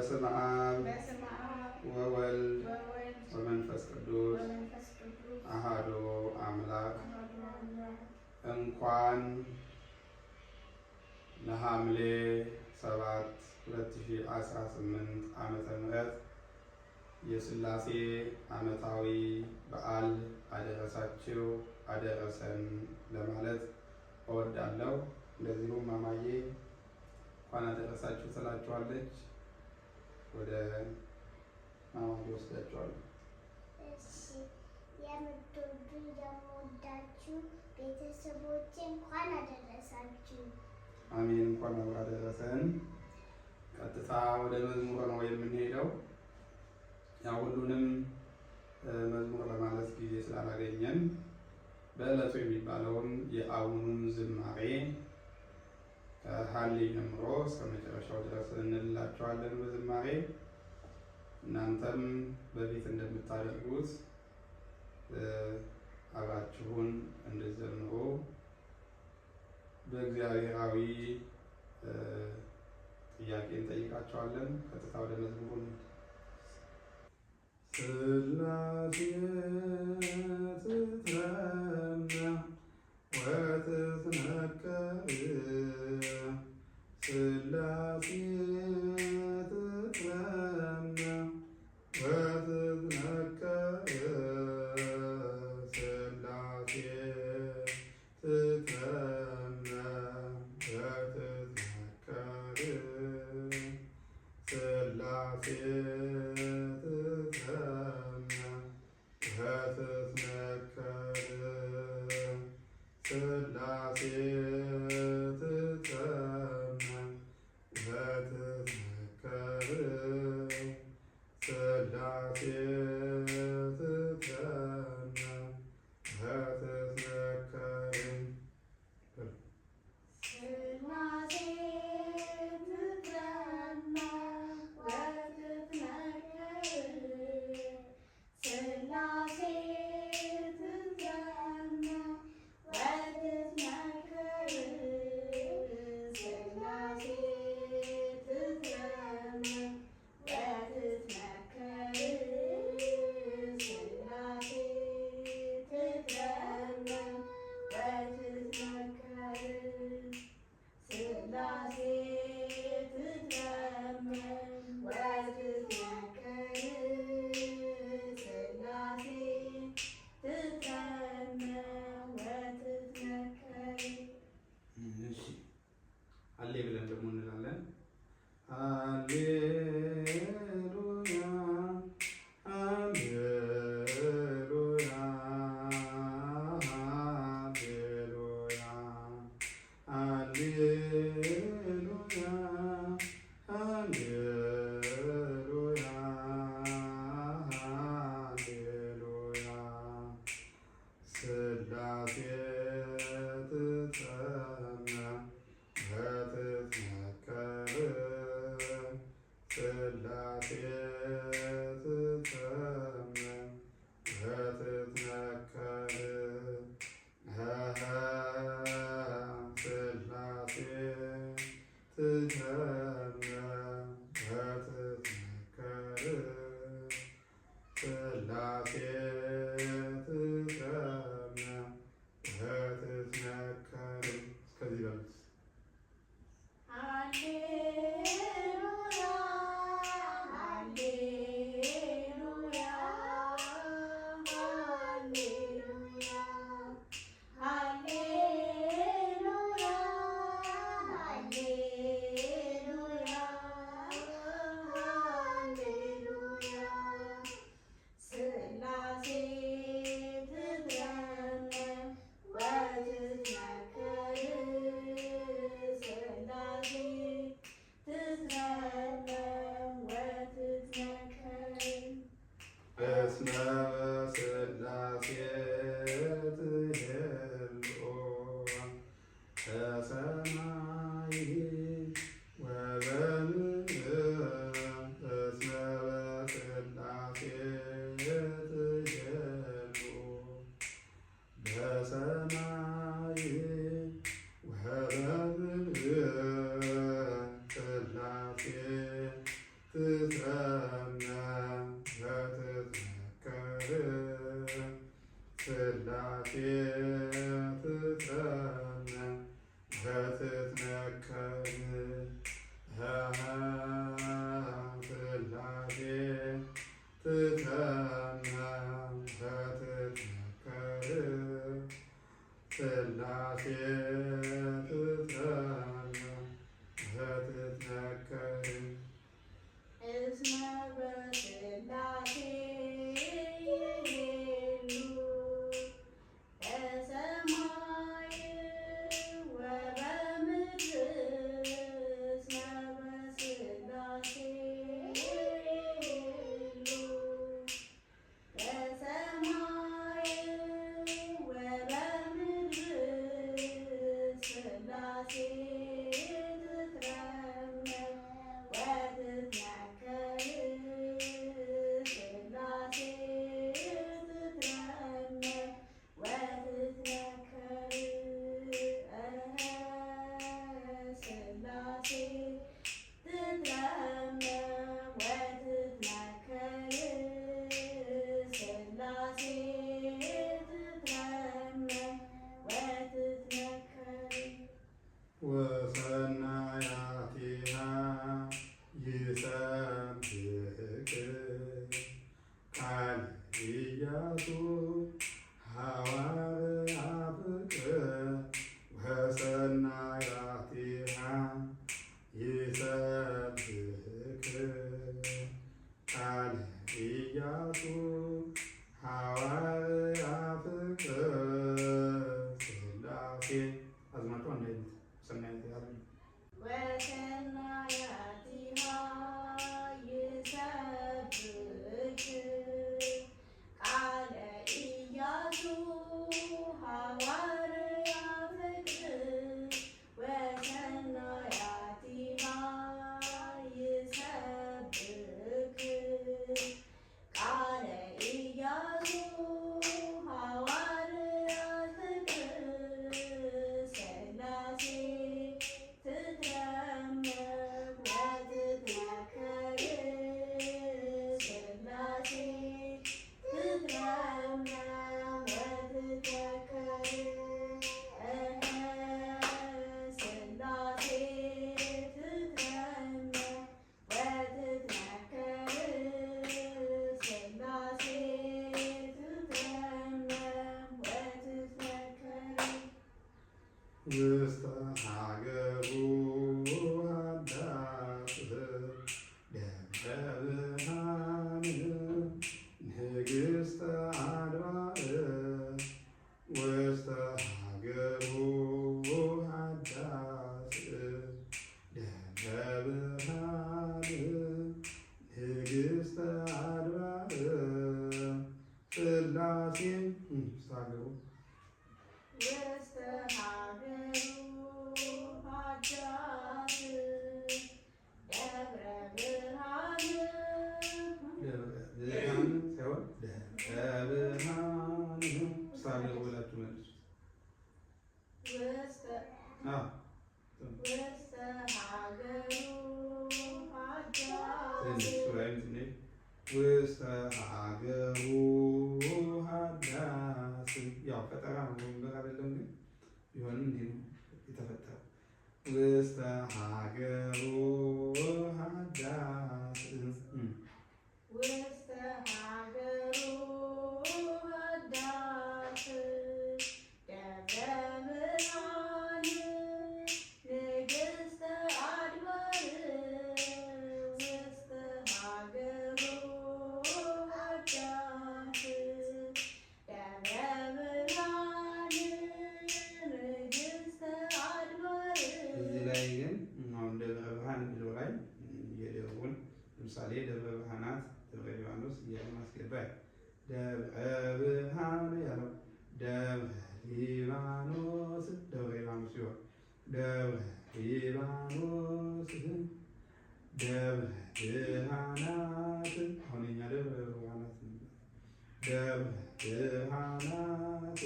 በስመ አብ ወወልድ ወመንፈስ ቅዱስ አሐዱ አምላክ። እንኳን ለሐምሌ 7 2018 ዓመተ ምህረት የሥላሴ ዓመታዊ በዓል አደረሳችሁ አደረሰን ለማለት እወዳለሁ። እንደዚሁም ማማዬ እንኳን አደረሳችሁ ትላችኋለች። ወደ ማማዬ ወስዳችኋለሁ። እሺ፣ የምትወዱኝ የምወዳችሁ ቤተሰቦቼ እንኳን አደረሳችሁ። አሜን። እንኳን አደረሰን። ቀጥታ ወደ መዝሙር ነው የምንሄደው። ያው ሁሉንም መዝሙር ለማለት ጊዜ ስላላገኘን በዕለቱ የሚባለውን የአሁኑን ዝማሬ ከሀሌ ጀምሮ እስከ መጨረሻው ድረስ እንላቸዋለን በዝማሬ። እናንተም በፊት እንደምታደርጉት አብራችሁን እንድትዘምሩ በእግዚአብሔራዊ ጥያቄ እንጠይቃቸዋለን። ቀጥታ ወደ መዝሙሩ ሥላሴ ትትረመ ወትትነከር ሥላሴ ትትረመ ወትትነከር ሥላሴ ትትረመ ወትትነከር ሥላሴ ሥላሴ ትትረመ ወትትነከር ሥላሴ ትትረመ ወትትነከር አሌ ብለን ደግሞ እንላለን። ሃሌሉያ ሃሌሉያ ሃሌሉያ ሃሌሉያ ሃሌሉያ ሃሌሉያ ሥላሴ ትትረመ ወትትነከር ሥላሴ ትትረመ ወትትነከር ሥላሴ ትትረመ ወትትነከር ሥላሴ ትትረመ ወትትነከር። እስከዚህ በሉት። ሥላሴ ሥላሴ ትትረነ በትትነከር ሥላሴ ትትረነ በትትነከር ሥላሴ ትትረነ በትትነከር እስመ በሥላሴ ወሰናያቲሃ ይሰብክ ቃል ኢያሱ ሐዋርያ ፍቅር ወሰናያቲሃ ይሰብክ ቃል ኢያሱ ሐዋርያ ፍቅር ሥላሴ አዝማቹ አንድ አይነት ሰናያት ያሉ ወሰናያቲሃ ይሰብክ ቃለ ኢያሱ ሐዋርያ ፍቅር ወሰናያቲሃ ይሰብክ ቃለ ኢያሱ ሐዋርያ ፍቅር ሥላሴ ትትረመም ወትትነከር ሥላሴ ትትረመም ወትትነከር ሥላሴ ትትረመም ወትትነከር ሥላሴ ትትረመም ወትትነከር ውስተ ሀገሩ አዳስ ደብረ ብርሃን ንግሥተ አድባር ውስተ ሀገሩ አዳስ ደብረ ብርሃን ንግሥተ አድባር ሥላሴ ሳገሩ ውስተ ሀገሩ አዳስ ደብረ ብርሃን ብርሃን ሳይሆን ደብረ ብርሃን ሳገሩ ብላችሁ መልሱ። ውስተ ሀገሩ አዳስ ውስተ ሀገሩ አዳስ ያው ፈጠራ ነው ወንበር አይደለም፣ ግን ቢሆንም እንዲህ ነው የተፈጠረው። ውስተ ሀገሩ አዳስ ውስተ ሀገሩ አዳስ ደብረ ብርሃን ንግሥተ አድባር ውስተ ሀገሩ አዳስ ደብረ ብርሃን ንግሥተ አድባር። እዚህ ላይ ግን አሁን ደብረ ብርሃን የሚለው ላይ የደቡብን ለምሳሌ ደብረ ብርሃናት ደብረ ሊባኖስ እያለ ማስገባል። ደብረ ብርሃን ያለው ደብረ ሊባኖስ ደብረ ሊባኖስ ሲሆን ደብረ ሊባኖስ ደብረ ብርሃናት አሁን የኛ ደብረ ብርሃናት ደብረ ብርሃናት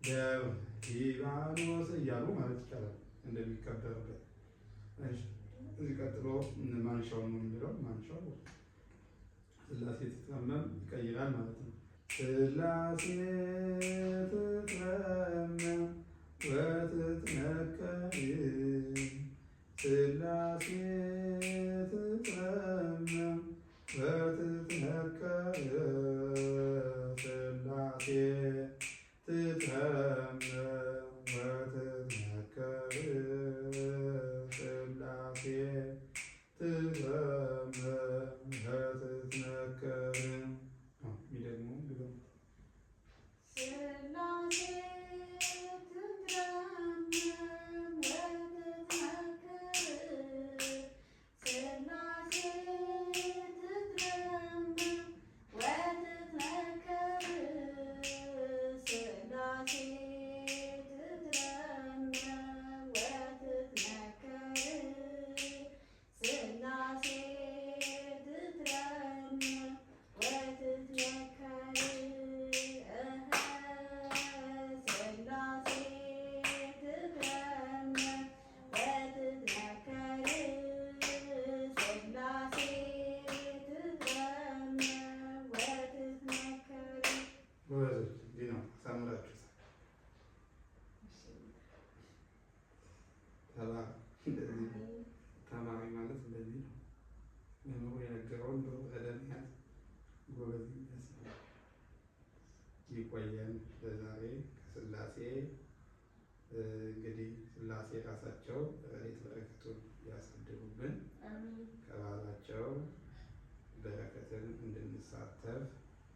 ደብረ ሊባኖስ እያሉ ማለት ይቻላል እንደሚከበርበት። እዚህ ቀጥሎ ማንሻውን ነው የሚለው። ማንሻው ሥላሴ ትትረመም ይቀይራል ማለት ነው። ሥላሴ ትትረመም ወትትነከር ሥላሴ ትትረመም ወትትነከር ሥላሴ ትትረመም ወትትነከር ሥላሴ ትትረመም ወትትነከር የሚደግመው ግዘው ሥላሴ ትትረመም ወትትነከር ሥላሴ ትትረመም ወትትነከር ሥላሴ ትትረመም ወትትነከር ሥላሴ ትትረመም ወትትነከር ሥላሴ ትትረመም ወትትነከር ሥላሴ ትትረመም ወትትነከር። ጎበዞች እንዲህ ነው አሳምራችሁታል። እንደዚህ ተማሪ ማለት እንደዚህ ነው። መምህሩ የነገረውን በደንብ ያዝ። ጎበዝ ይመስላል። ይቆየን። ለዛሬ ከሥላሴ እንግዲህ ሥላሴ ራሳቸው ረድኤት በረከቱን ያሳድሩብን። ከባህላቸው በረከትን እንድንሳተፍ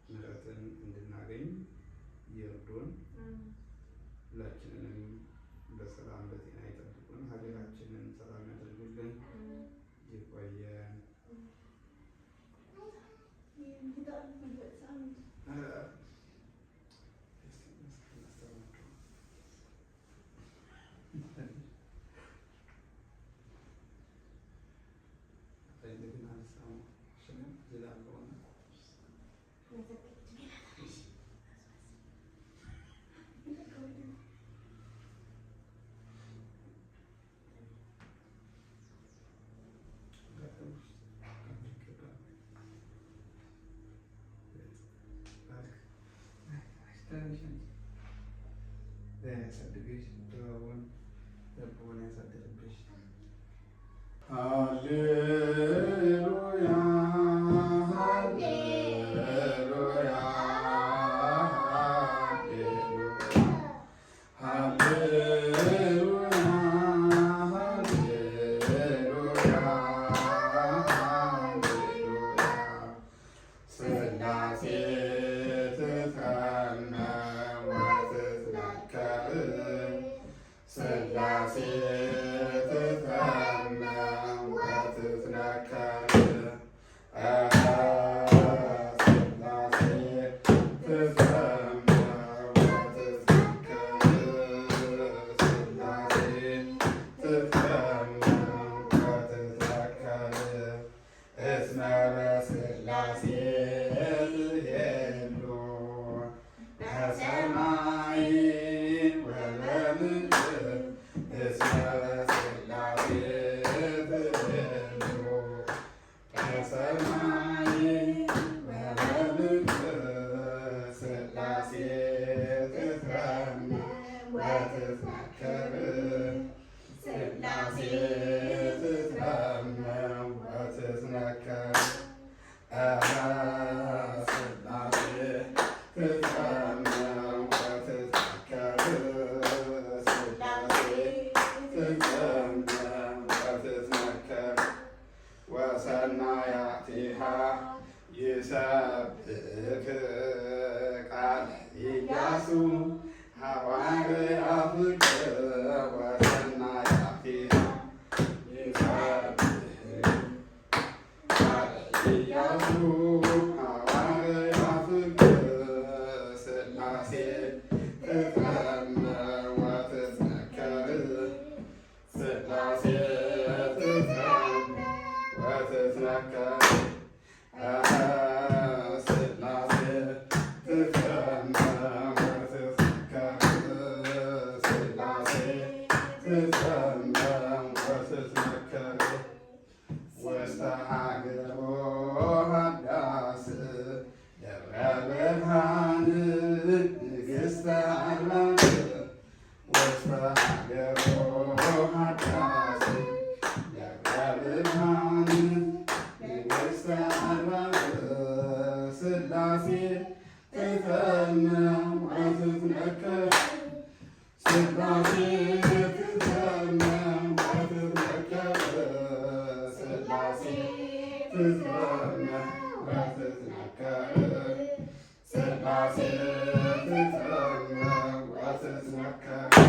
ምሕረትን እንድናገኝ ይርዱን። ሁላችንንም በሰላም በጤና ይጠብቁን። ሀገራችንን ሰላም ያደርጉልን። ይቆየን። ያሳድግሽ፣ ጥበቡን ልቦና ያሳድርብሽ። ሃሌሉያ ሃሌሉያ ሃሌሉያ ሃሌሉያ ሃሌሉያ ሥላሴ ትትረመም ወትትነከር ሥላሴ ትትረመም ወትትነከር ሥላሴ ትትረመም ወትትነከር ሥላሴ ትትረመም ወትትነከር እስመ በሥላሴ ትሄሉ በሰማይ ወበምድር እስመ በሥላሴ ትሄሉ በሰማይ ወበምድር ሥላሴ ትትረመም ወትትነከር ሥላሴ ትትረመም ወትትነከር ሥላሴ ትትረመም ወትትነከር ሥላሴ ትትረመም ወትትነከር ወሰናያቲሃ ይሰብክ ቃለ ኢያሱ ሐዋርያ ፍቅር ወሰናያቲሃ ይሰብክ ቃለ ኢያሱ ሐዋርያ ፍቅር ሥላሴ ትትረመም ወትትነከር ሥላሴ ትትረመም ወትትነከር ሥላሴ ትትረመም ወትትነከር ሥላሴ ትትረመም ወትትነከር ተዘከር